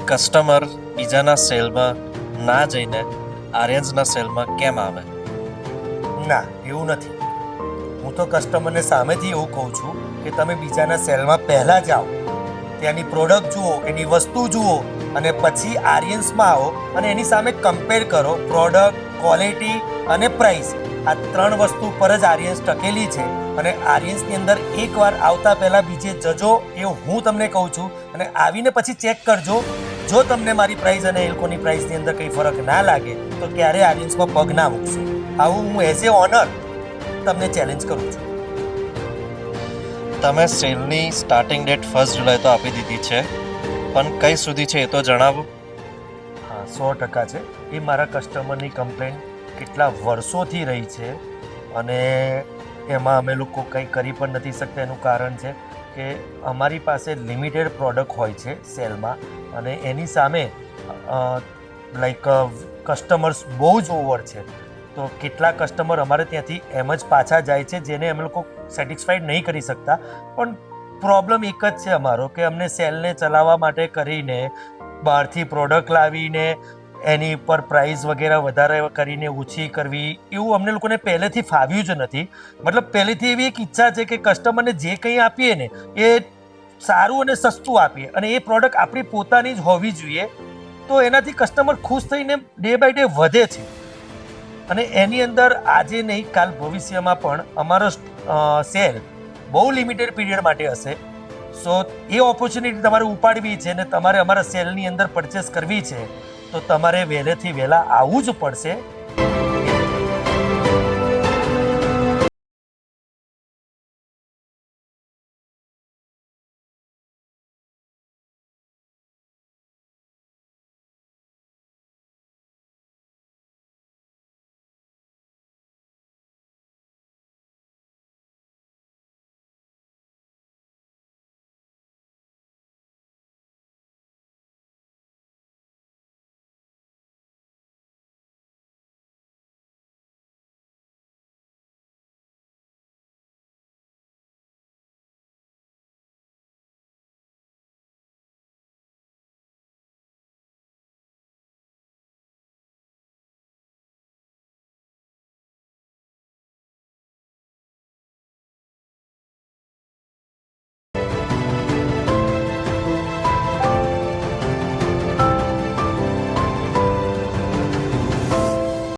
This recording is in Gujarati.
કસ્ટમર બીજાના સેલમાં ના જઈને આર્યન્સના સેલમાં કેમ આવે? ના, એવું નથી. હું તો કસ્ટમરને સામેથી એવું કહું છું કે તમે બીજાના સેલમાં પહેલાં જાઓ, ત્યાંની પ્રોડક્ટ જુઓ, એની વસ્તુ જુઓ અને પછી આર્યન્સમાં આવો અને એની સામે કમ્પેર કરો. પ્રોડક્ટ, ક્વોલિટી અને પ્રાઇસ, આ 3 વસ્તુ પર જ આર્યન્સ ટકેલી છે. અને આર્યન્સની અંદર એકવાર આવતા પહેલાં બીજે જજો, એવું હું તમને કહું છું. અને આવીને પછી ચેક કરજો. જો તમને મારી પ્રાઇસ અને એ લોકોની પ્રાઇસની અંદર કંઈ ફરક ના લાગે તો ક્યારેય આર્યન્સમાં પગ ના મૂકશો. આવું હું એઝ એ ઓનર તમને ચેલેન્જ કરું છું. તમે સેલની સ્ટાર્ટિંગ ડેટ 1 જુલાઈ તો આપી દીધી છે, પણ કઈ સુધી છે એ તો જણાવો. હા, 100% છે. એ મારા કસ્ટમરની કમ્પ્લેન કેટલા વર્ષોથી રહી છે અને એમાં અમે લોકો કંઈ કરી પણ નથી શકતા. એનું કારણ છે કે અમારી પાસે લિમિટેડ પ્રોડક્ટ હોય છે સેલમાં અને એની સામે લાઈક કસ્ટમર્સ બહુ જ ઓવર છે. તો કેટલા કસ્ટમર અમારે ત્યાંથી એમ જ પાછા જાય છે, જેને અમે લોકો સેટિસ્ફાઈડ નહીં કરી શકતા. પણ પ્રોબ્લેમ એક જ છે અમારો કે અમને સેલને ચલાવવા માટે કરીને બહારથી પ્રોડક્ટ લાવીને એની ઉપર પ્રાઇસ વગેરે વધારે કરીને ઓછી કરવી, એવું અમને લોકોને પહેલેથી ફાવ્યું જ નથી. મતલબ પહેલેથી એવી એક ઈચ્છા છે કે કસ્ટમરને જે કંઈ આપીએ ને એ સારું અને સસ્તું આપીએ અને એ પ્રોડક્ટ આપણી પોતાની જ હોવી જોઈએ. તો એનાથી કસ્ટમર ખુશ થઈને ડે બાય ડે વધે છે અને એની અંદર આજે નહીં કાલ ભવિષ્યમાં પણ અમારો સેલ બહુ લિમિટેડ પીરિયડ માટે હશે. સો એ ઓપોર્ચ્યુનિટી તમારે ઉપાડવી છે ને તમારે અમારા સેલની અંદર પરચેસ કરવી છે તો તમારે વહેલેથી વહેલા આવવું જ પડશે.